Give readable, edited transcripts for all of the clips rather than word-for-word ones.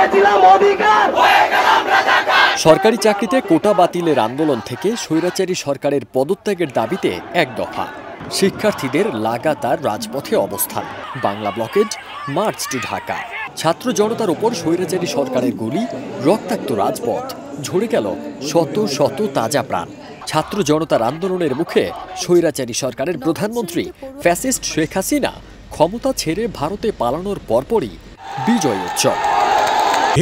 চেয়েছিলাম অধিকার। সরকারি চাকরিতে কোটা বাতিলের আন্দোলন থেকে স্বৈরাচারী সরকারের পদত্যাগের দাবিতে এক দফা। শিক্ষার্থীদের লাগাতার রাজপথে অবস্থান। Bangla blockade, march to Dhaka. ছাত্র জনতার উপর স্বৈরাচারী সরকারের গুলি, রক্তাক্ত রাজপথ, ঝরে গেল শত শত তাজা প্রাণ। ছাত্র জনতার আন্দোলনের মুখে স্বৈরাচারী সরকারের প্রধানমন্ত্রী ফ্যাসিস্ট শেখ হাসিনা ক্ষমতা ছেড়ে ভারতে পালানোর পরপরই বিজয় উৎসব।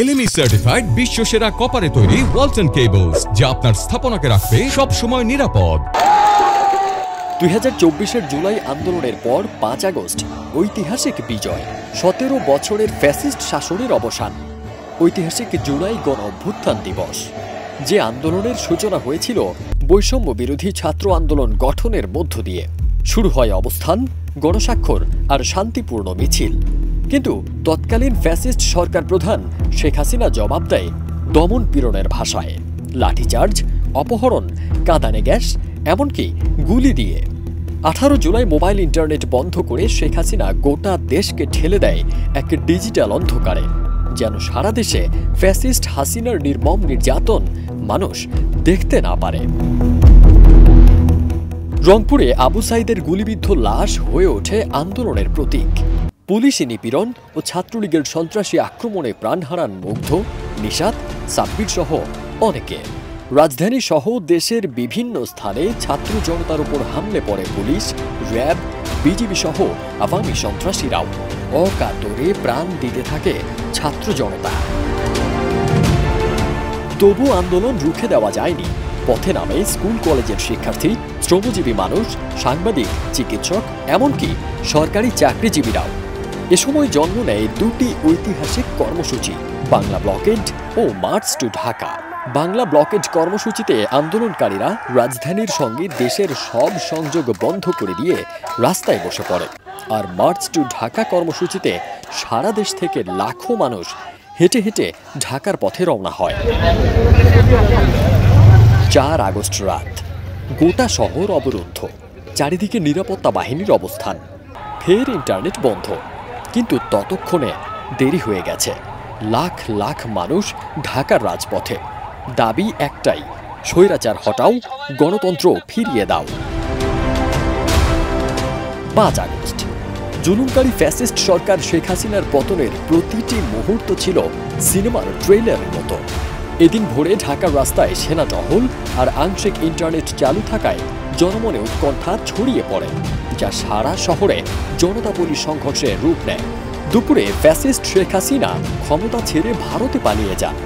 এলএমই সার্টিফাইড বিশ্বসেরা কপারে তৈরি ওয়ালটন কেবলস, যা আপনার স্থাপনাকে রাখবে সব সময় নিরাপদ। 2024-এর জুলাই আন্দোলনের পর 5 আগস্ট ঐতিহাসিক বিজয়। 17 বছরের ফ্যাসিস্ট শাসনের অবসান। ঐতিহাসিক জুলাই গণ অভ্যুত্থান দিবস, যে আন্দোলনের সূচনা হয়েছিল বৈষম্য বিরোধী ছাত্র আন্দোলন গঠনের মধ্য দিয়ে। শুরু হয় অবস্থান, গণস্বাক্ষর আর শান্তিপূর্ণ মিছিল। কিন্তু তৎকালীন ফ্যাসিস্ট সরকার প্রধান শেখ হাসিনা জবাব দেয় দমন পীড়নের ভাষায়। লাঠিচার্জ, অপহরণ, কাঁদানে গ্যাস, এমনকি গুলি দিয়ে। 18 জুলাই মোবাইল ইন্টারনেট বন্ধ করে শেখ হাসিনা গোটা দেশকে ঠেলে দেয় এক ডিজিটাল অন্ধকারে, যেন সারা দেশে ফ্যাসিস্ট হাসিনার নির্মম নির্যাতন মানুষ দেখতে না পারে। রংপুরে আবু সাইদের গুলিবিদ্ধ লাশ হয়ে ওঠে আন্দোলনের প্রতীক। পুলিশি নিপীড়ন ও ছাত্রলীগের সন্ত্রাসী আক্রমণে প্রাণ হারান মুগ্ধ, নিশাত, সাব্বির সহ অনেকে। রাজধানী সহ দেশের বিভিন্ন স্থানে ছাত্র জনতার উপর হামলে পড়ে পুলিশ, র্যাব, বিজিবি সহ আওয়ামী সন্ত্রাসীরাও। অকাতরে প্রাণ দিতে থাকে ছাত্র জনতা। তবু আন্দোলন রুখে দেওয়া যায়নি। পথে নামে স্কুল কলেজের শিক্ষার্থী, শ্রমজীবী মানুষ, সাংবাদিক, চিকিৎসক, এমনকি সরকারি চাকরিজীবীরাও। এ সময় জন্ম নেয় দুটি ঐতিহাসিক কর্মসূচি, বাংলা ব্লকেড ও march to Dhaka. Bangla blockade কর্মসূচিতে আন্দোলনকারীরা রাজধানীর সঙ্গে দেশের সব সংযোগ বন্ধ করে দিয়ে রাস্তায় বসে পড়ে। আর মার্চ টু ঢাকা কর্মসূচিতে সারা দেশ থেকে লাখো মানুষ হেঁটে হেঁটে ঢাকার পথে রওনা হয়। 4 আগস্ট রাত, গোটা শহর অবরুদ্ধ, চারিদিকে নিরাপত্তা বাহিনীর অবস্থান। ফের ইন্টারনেট বন্ধ, কিন্তু ততক্ষণে দেরি হয়ে গেছে। লাখ লাখ মানুষ ঢাকার রাজপথে। দাবি একটাই, স্বৈরাচার হটাও, গণতন্ত্র ফিরিয়ে দাও। 5 আগস্ট, জুলুমকারী ফ্যাসিস্ট সরকার শেখ হাসিনার পতনের প্রতিটি মুহূর্ত ছিল সিনেমার ট্রেলারের মতো। এদিন ভোরে ঢাকার রাস্তায় সেনা টহল আর আংশিক ইন্টারনেট চালু থাকায় জনমনে উৎকণ্ঠা ছড়িয়ে পড়ে, যা সারা শহরে জনতা পুলিশ সংঘর্ষে রূপ নেয়। দুপুরে ফ্যাসিস্ট শেখ হাসিনা ক্ষমতা ছেড়ে ভারতে পালিয়ে যান।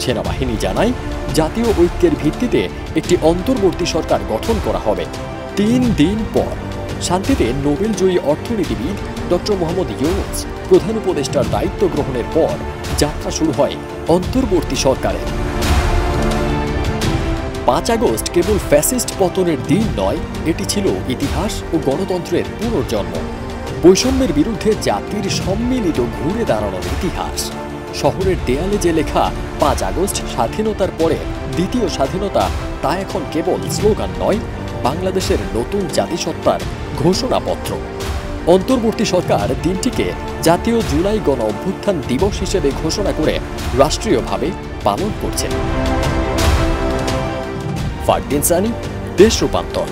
সেনাবাহিনী জানায় জাতীয় ঐক্যের ভিত্তিতে একটি অন্তর্বর্তী সরকার গঠন করা হবে। 3 দিন পর শান্তিতে নোবেলজয়ী অর্থনীতিবিদ ডক্টর মোহাম্মদ ইউনূস প্রধান উপদেষ্টার দায়িত্ব গ্রহণের পর যাত্রা শুরু হয় অন্তর্বর্তী সরকারের। 5 আগস্ট কেবল ফ্যাসিস্ট পতনের দিন নয়, এটি ছিল ইতিহাস ও গণতন্ত্রের পুনর্জন্ম। বৈষম্যের বিরুদ্ধে জাতির সম্মিলিত ঘুরে দাঁড়ানোর ইতিহাস। শহরের দেয়ালে যে লেখা 5 আগস্ট স্বাধীনতার পরে দ্বিতীয় স্বাধীনতা, তা এখন কেবল স্লোগান নয়, বাংলাদেশের নতুন জাতিসত্তার ঘোষণাপত্র। অন্তর্বর্তী সরকার দিনটিকে জাতীয় জুলাই গণ অভ্যুত্থান দিবস হিসেবে ঘোষণা করে রাষ্ট্রীয়ভাবে পালন করছে। ফারদিন সানি, দেশ রূপান্তর।